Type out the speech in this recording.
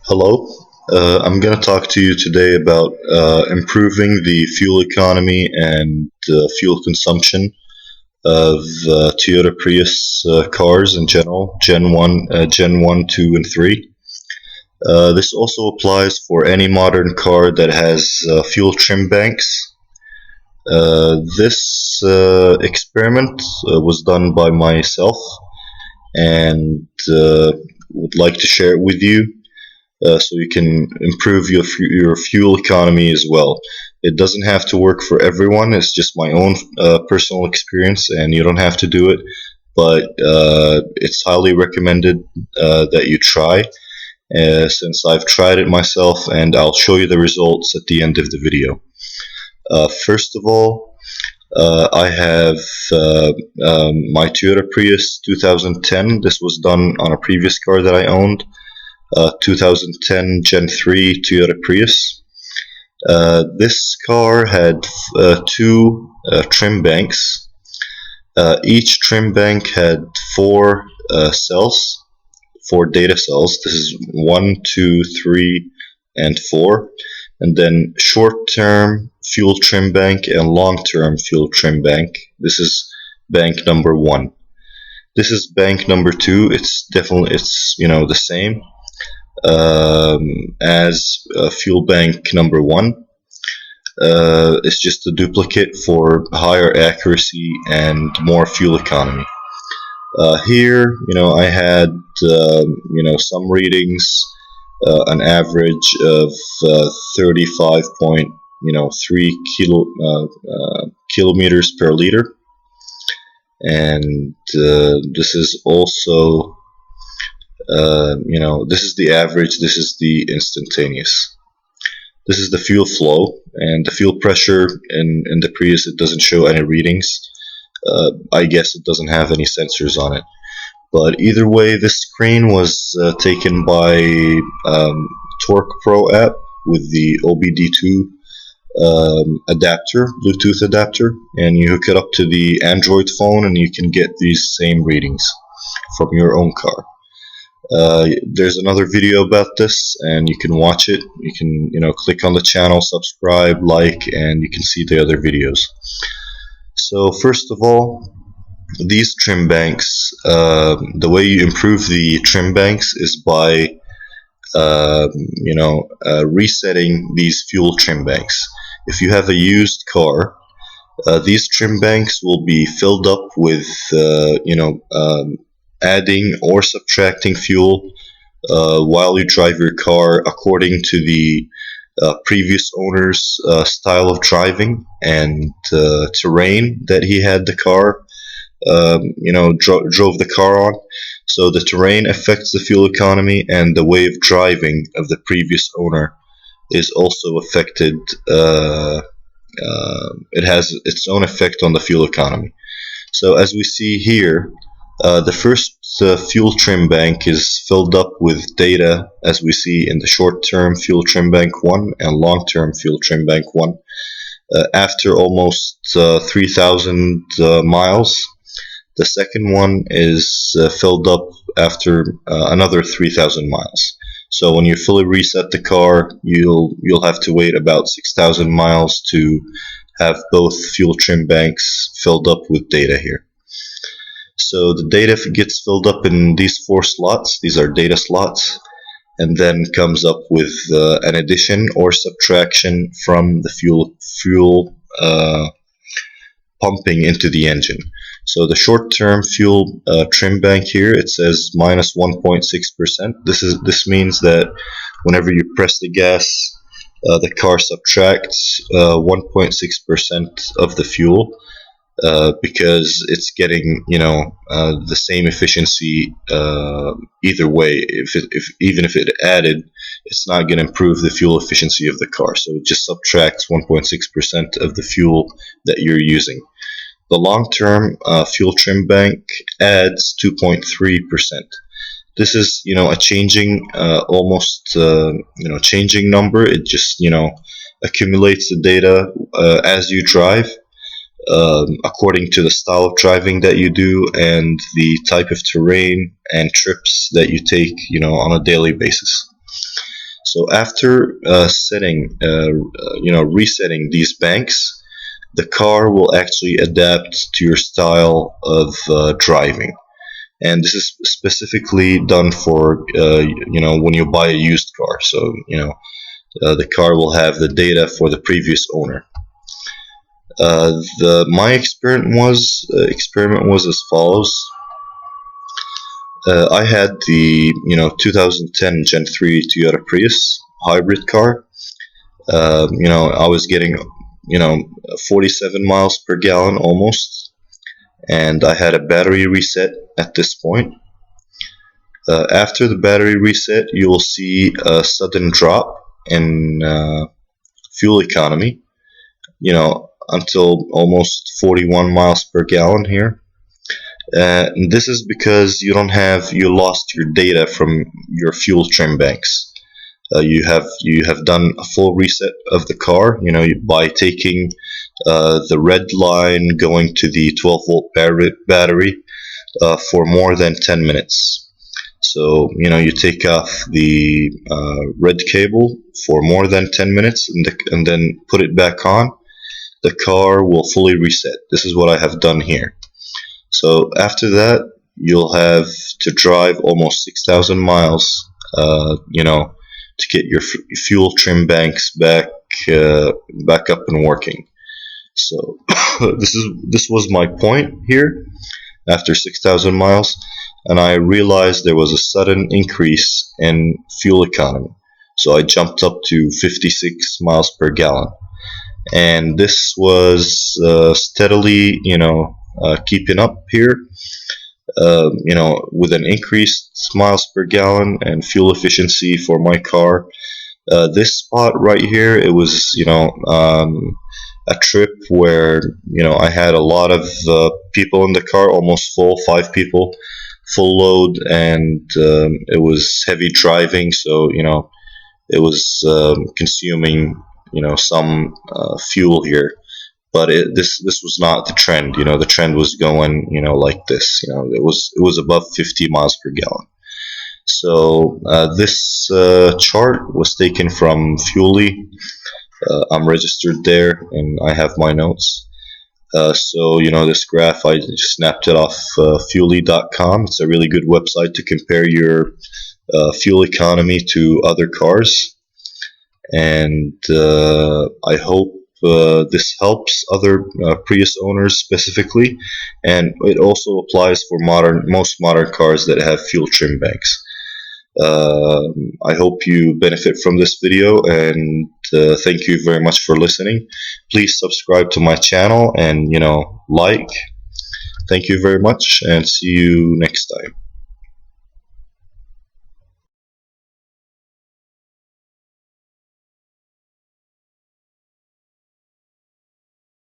Hello. I'm going to talk to you today about improving the fuel economy and fuel consumption of Toyota Prius cars in general, Gen 1, 2, and 3. This also applies for any modern car that has fuel trim banks. This experiment was done by myself and would like to share it with you so you can improve your fuel economy as well. It doesn't have to work for everyone. It's just my own personal experience, and you don't have to do it. But it's highly recommended that you try, since I've tried it myself, and I'll show you the results at the end of the video. First of all, I have my Toyota Prius 2010. This was done on a previous car that I owned. 2010 Gen 3 Toyota Prius. This car had two trim banks. Each trim bank had four cells, four data cells. This is 1, 2, 3, and 4. And then short-term fuel trim bank and long-term fuel trim bank. This is bank number 1. This is bank number 2. It's the same as fuel bank number 1. It's just a duplicate for higher accuracy and more fuel economy. Here, I had some readings, an average of 35.3 kilometers per liter, and this is also this is the average, this is the instantaneous. This is the fuel flow, and the fuel pressure in the Prius, it doesn't show any readings. I guess it doesn't have any sensors on it. But either way, this screen was taken by Torque Pro app with the OBD2 adapter, Bluetooth adapter, and you hook it up to the Android phone and you can get these same readings from your own car. There's another video about this, and you can watch it. You can click on the channel, subscribe, like, and you can see the other videos. So first of all, these trim banks, the way you improve the trim banks is by resetting these fuel trim banks. If you have a used car, these trim banks will be filled up with adding or subtracting fuel while you drive your car according to the previous owner's style of driving and terrain that he had the car drove the car on. So the terrain affects the fuel economy, and the way of driving of the previous owner is also affected. It has its own effect on the fuel economy. So as we see here, the first fuel trim bank is filled up with data, as we see in the short-term fuel trim bank 1 and long-term fuel trim bank 1. After almost 3,000 miles, the second one is filled up after another 3,000 miles. So when you fully reset the car, you'll have to wait about 6,000 miles to have both fuel trim banks filled up with data here. So the data gets filled up in these 4 slots. These are data slots, and then comes up with an addition or subtraction from the fuel pumping into the engine. So the short-term fuel trim bank here, it says minus 1.6%. This means that whenever you press the gas, the car subtracts 1.6% of the fuel. Because it's getting the same efficiency either way. Even if it added, it's not going to improve the fuel efficiency of the car. So it just subtracts 1.6% of the fuel that you're using. The long-term fuel trim bank adds 2.3%. This is a changing changing number. It just accumulates the data as you drive. According to the style of driving that you do and the type of terrain and trips that you take, on a daily basis. So after resetting these banks, the car will actually adapt to your style of driving. And this is specifically done for when you buy a used car. So the car will have the data for the previous owner. The my experiment was as follows. I had the 2010 Gen 3 Toyota Prius hybrid car. I was getting 47 miles per gallon almost, and I had a battery reset at this point. After the battery reset, you will see a sudden drop in fuel economy, until almost 41 miles per gallon here. And this is because you lost your data from your fuel trim banks. You have done a full reset of the car, by taking the red line going to the 12-volt battery for more than 10 minutes. So you take off the red cable for more than 10 minutes, and then put it back on. The car will fully reset. This is what I have done here. So after that, you'll have to drive almost 6,000 miles, to get your fuel trim banks back up and working. So this was my point here. After 6,000 miles, and I realized there was a sudden increase in fuel economy. So I jumped up to 56 miles per gallon, and this was steadily, keeping up here. With an increased miles per gallon and fuel efficiency for my car. This spot right here, it was a trip where I had a lot of people in the car, almost full, 5 people, full load, and it was heavy driving, so it was consuming some fuel here. But this was not the trend. The trend was going like this. It was above 50 miles per gallon. So this chart was taken from Fuely. I'm registered there, and I have my notes. So this graph, I just snapped it off Fuely.com. It's a really good website to compare your fuel economy to other cars, and I hope this helps other Prius owners specifically, and it also applies for most modern cars that have fuel trim banks. I hope you benefit from this video, and thank you very much for listening. Please subscribe to my channel and like. Thank you very much, and see you next time.